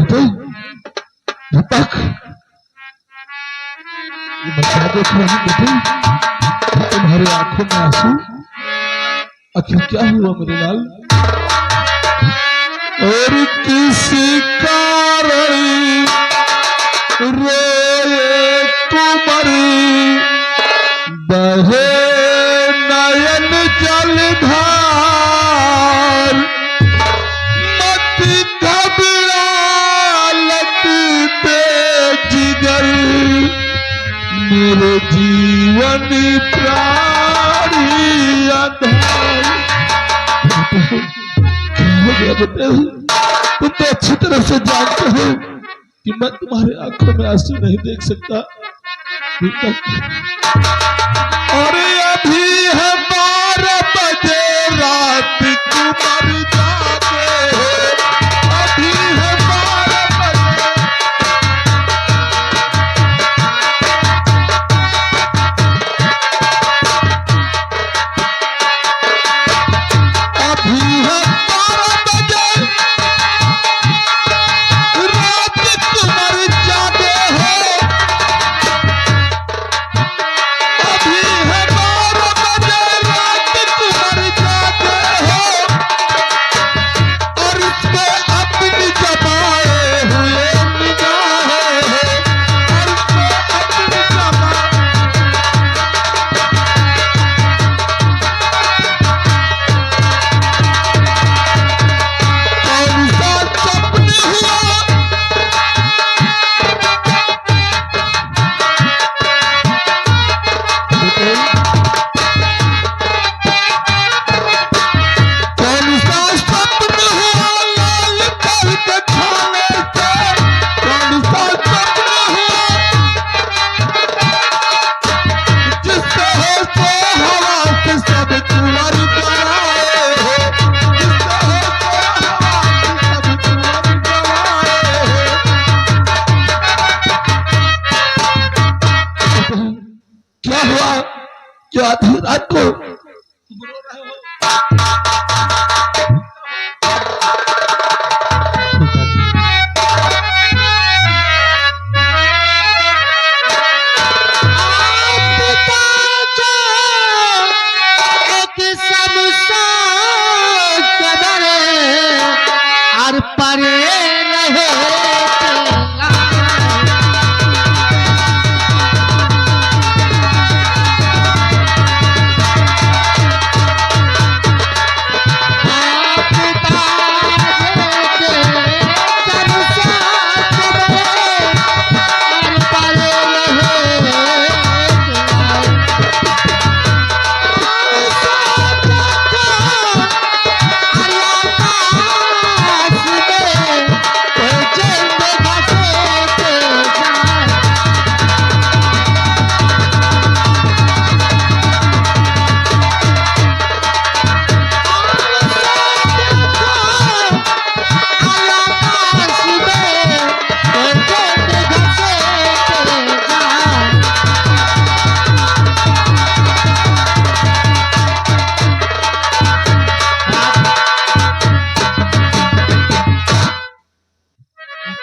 बेटे दीपक, ये मैं क्या देख रहा हूँ बेटे? तुम्हारे आंखों में आंसू, आखिर क्या हुआ मेरे लाल? और किसी कारण रोए तुम्हारी बहे नयन जलधार, मत घबरालत बेजिगर मेरे जीवन प्राणी आधार। हो गया बेटे, तुम तो अच्छी तरह से जानते हो कि मैं तुम्हारे आंखों में आंसू नहीं देख सकता। और अभी है 12 बजे रात तुम्हारी जागे, अभी है 12 बजे। अभी है 12 बजे रात तुम्हारी जागे हो, अभी है 12 बजे रात तुम्हारी जागे हो। और इसमें अपनी जमाए हुए निगाहें हैं, और इसमें अपनी जमाए। कौन सा सपने हुआ कौन सा सपने हुआ लाल कल के खाने से, कौन सा सपने हुआ जिससे हो सो हवा से सब कुंवर गवाए हो, जिससे हो सो हवा से सब कुंवर गवाए हो। क्या हुआ जो आधी रात को तुम रो रहे हो? एक शमशान कब्र और परे रहे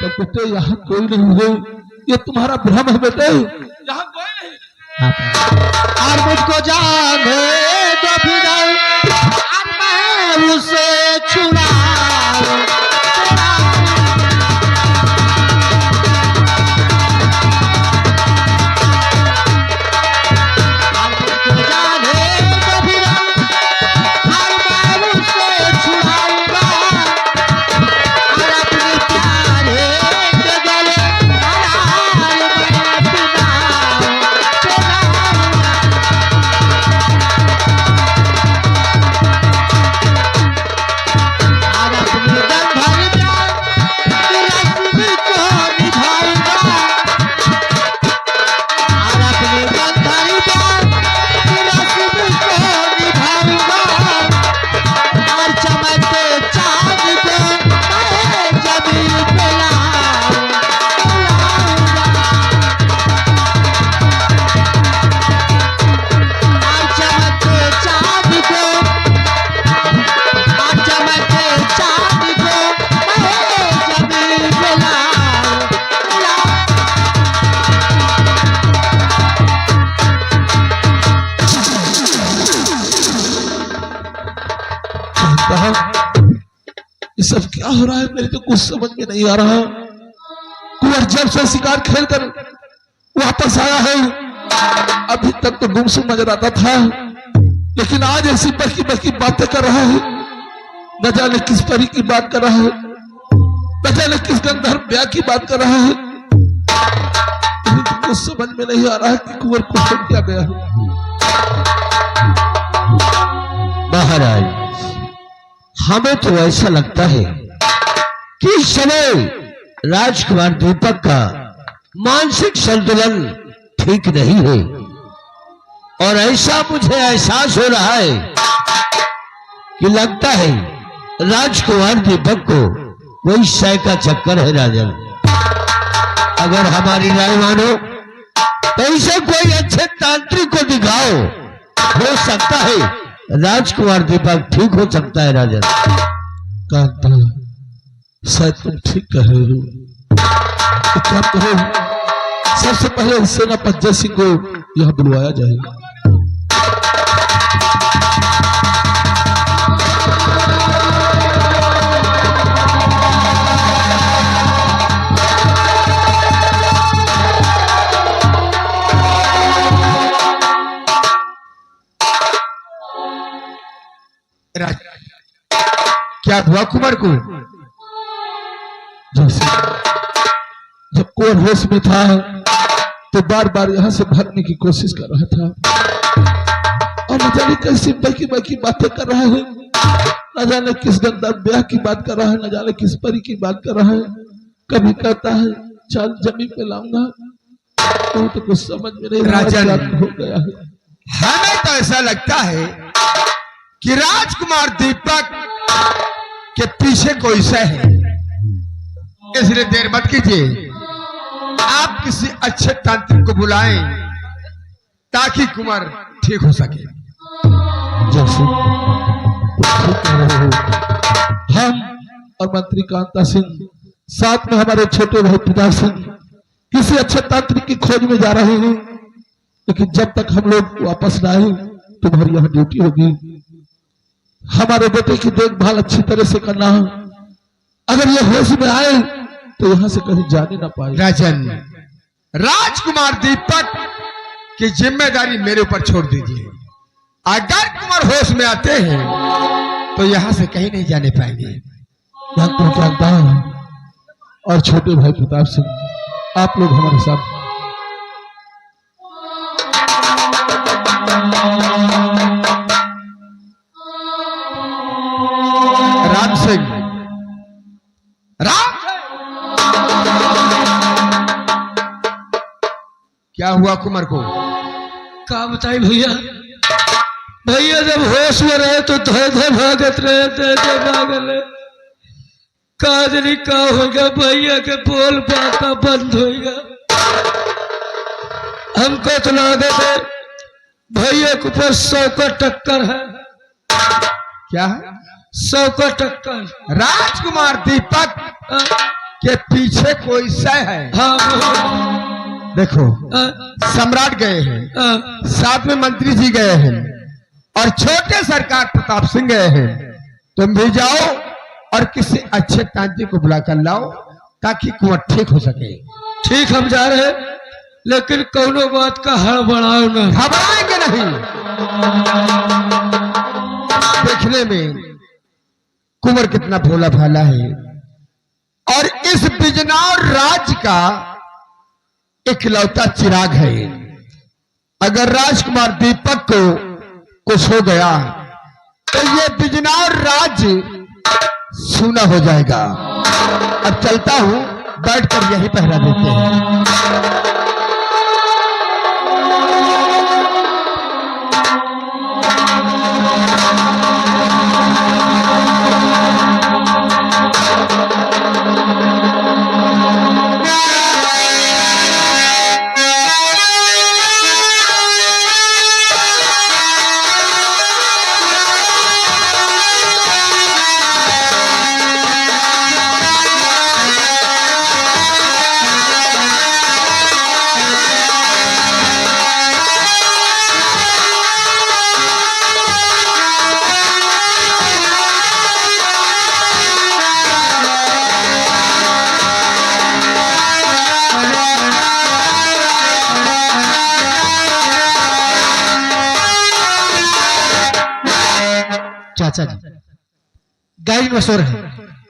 तब बेटे यहाँ कोई नहीं है, ये तुम्हारा भ्रम है बेटे, यहाँ कोई नहीं। और मुझको जाने दो फिर और मैं उसे छुड़ाऊं। और मुझको जाने दो फिर और मैं उसे छुड़ाऊंगा, और अपने प्यारे के गले हार मैं पिलाऊंगा। क्या हो रहा है मेरे तो कुछ समझ में नहीं आ रहा। कुंवर जब से शिकार खेल कर वापस आया है, अभी तक तो गुमसुम नजर आता था, लेकिन आज ऐसी बकी बकी बातें कर रहा है। न जाने किस परी की बात कर रहा है, न जाने किस गंधर्व ब्याह की बात कर रहा है। कुछ समझ में नहीं आ रहा है कि कुंवर को हो क्या गया है। महाराज, हमें तो ऐसा लगता है कि इस समय राजकुमार दीपक का मानसिक संतुलन ठीक नहीं है, और ऐसा मुझे एहसास हो रहा है कि लगता है राजकुमार दीपक को कोई शय का चक्कर है। राजन, अगर हमारी राय मानो तो इसे कोई अच्छे तांत्रिक को दिखाओ, हो सकता है राजकुमार दीपक ठीक हो सकता है। राजन कांता, शायद तुम ठीक कह रहे हो। तो क्या करो, सबसे पहले सेनापति जय सिंह को यहां बुलवाया जाए। क्या हुआ कुंवर को? जैसे जब कुंवर होश में था तो बार बार यहां से भागने की कोशिश कर रहा था, और न जाने कैसी बकी बकी बातें कर रहा है। न जाने किस गंधर्व ब्याह की बात कर रहा है, न जाने किस परी की बात कर रहा है। कभी कहता है चल जमीन पे लाऊंगा, तो कुछ समझ में नहीं आ रहा क्या हो गया है। हमें तो ऐसा लगता है कि राजकुमार दीपक के पीछे कोई शय है, इसलिए देर मत कीजिए। आप किसी अच्छे तांत्रिक को बुलाएं ताकि कुंवर ठीक हो सके। जैसे ठीक कह रहे हो। हम और मंत्री कांता सिंह, साथ में हमारे छोटे भाई प्रताप सिंह किसी अच्छे तांत्रिक की खोज में जा रहे हैं, लेकिन जब तक हम लोग वापस न आए तुम्हारी यहाँ ड्यूटी होगी। हमारे बेटे की देखभाल अच्छी तरह से करना है। अगर ये होश में आए तो यहाँ से कहीं जाने ना पाए। राजन, राजकुमार दीपक की जिम्मेदारी मेरे ऊपर छोड़ दीजिए। अगर कुंवर होश में आते हैं तो यहाँ से कहीं नहीं जाने पाएंगे। डॉक्टर कांता और छोटे भाई प्रताप सिंह, आप लोग हमारे साथ। राम सिंह, राम, क्या हुआ कुंवर को? क्या बताई भैया? भैया जब होश में रहे तो धे धे भागत रहे, धे धे भागले। काजरी का होगा, भैया के बोल बाता बंद होगा। हमको तो लगे थे भैया के ऊपर 100 का टक्कर है। क्या है? 100 का टक्कर। राजकुमार दीपक के पीछे कोई शय है। हाँ देखो, सम्राट गए हैं, साथ में मंत्री जी गए हैं, और छोटे सरकार प्रताप सिंह गए हैं। तुम भी जाओ और किसी अच्छे तांत्रिक को बुला कर लाओ ताकि कुंवर ठीक हो सके। ठीक, हम जा रहे हैं, लेकिन कौनो बात का हड़बड़ाओ ना। घबराएंगे नहीं। देखने में कुंवर कितना भोला भाला है, और इस बिजनौर राज्य का इकलौता चिराग है। अगर राजकुमार दीपक को कुछ हो गया तो ये बिजनौर राज्य सूना हो जाएगा। अब चलता हूं, बैठकर यही पहरा देते हैं। चाचा जी, गैरेज में सो रहे हैं।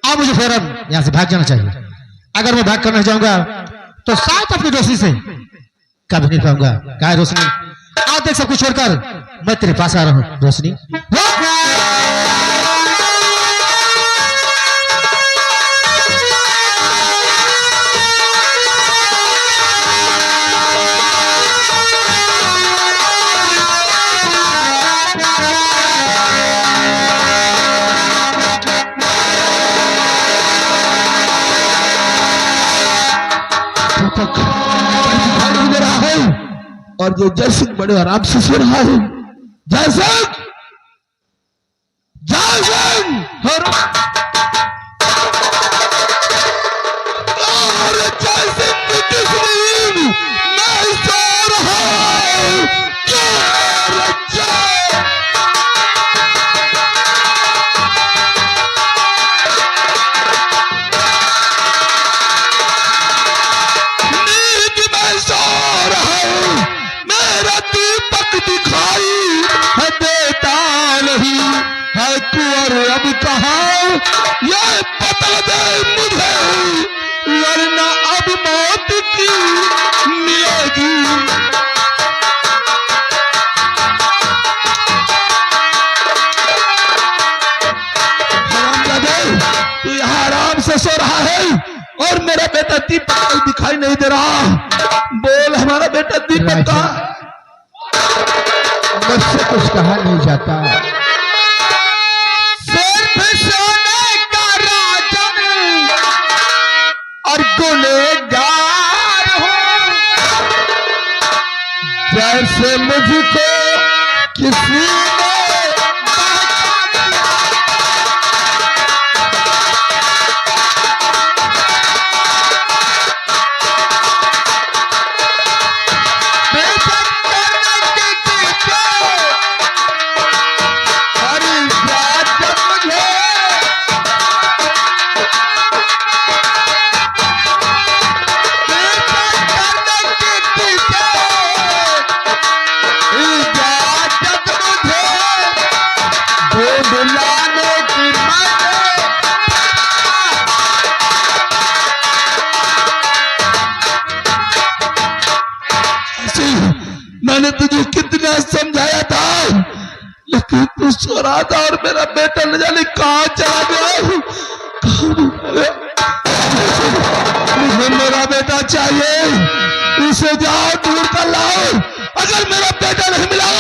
अब मुझे फौरन यहाँ से भाग जाना चाहिए। अगर मैं भाग कर नहीं जाऊंगा तो शायद अपनी रोशनी से कभी नहीं पाऊंगा। क्या है रोशनी, आज देख सब कुछ छोड़कर मैं तेरे पास आ रहा हूँ। रोशनी, दिखाई नहीं दे रहा है और ये जयसिंह बड़े आराम से सो रहा है। जयसिंह, जयसिंह, अरे जयसिंह की किस नींद मैं सो रहा हूं। अब कहा ये बता दे मुझे, वरना अब मौत की मिलेगी। तू यहाँ आराम से सो रहा है और मेरा बेटा दीपक दिखाई नहीं दे रहा। बोल हमारा बेटा दीपक का। मुझसे कुछ कहा नहीं जाता। सोने का राजन और गुनहगार हूं, जैसे मुझको किसी ने मैंने तुझे कितना समझाया था, लेकिन तू सो रहा था और मेरा बेटा न जाने कहाँ चला गया। मुझे मेरा बेटा चाहिए, उसे जाओ ढूंढ कर लाओ। अगर मेरा बेटा नहीं मिला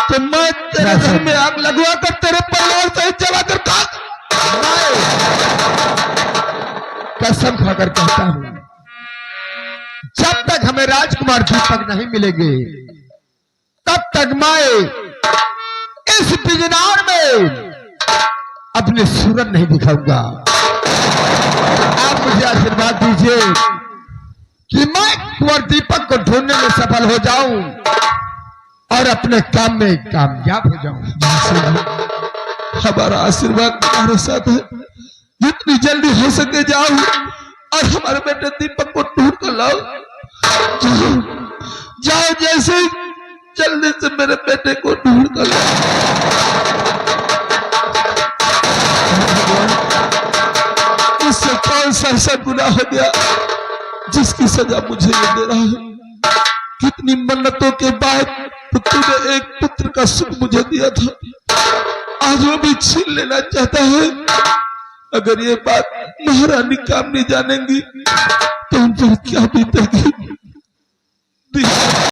तो मैं तेरे घर में आग लगवा कर तेरे परिवार से जला कर कसम खाकर कहता हूं, जब तक हमें राजकुमार दीपक नहीं मिलेंगे तब तक मैं इस बिजनौर में अपने सूरत नहीं दिखाऊंगा। आप मुझे आशीर्वाद दीजिए कि मैं कुंवर दीपक को ढूंढने में सफल हो जाऊं और अपने काम में कामयाब हो जाऊं। हमारा आशीर्वाद तुम्हारे साथ है। जितनी जल्दी हो सके जाओ और हमारे बेटे दीपक को ढूंढ कर लाओ। जाओ, जाओ, जैसे जल्दी से मेरे बेटे को ढूंढ कर लाओ। इससे कौन सा ऐसा गुनाह हो गया जिसकी सजा मुझे ये दे रहा है। कितनी मन्नतों के बाद तूने एक पुत्र का सुख मुझे दिया था, आज वो भी छीन लेना चाहता है। अगर ये बात महारानी कामनी जानेंगी तो उन पर क्या बीतेगी।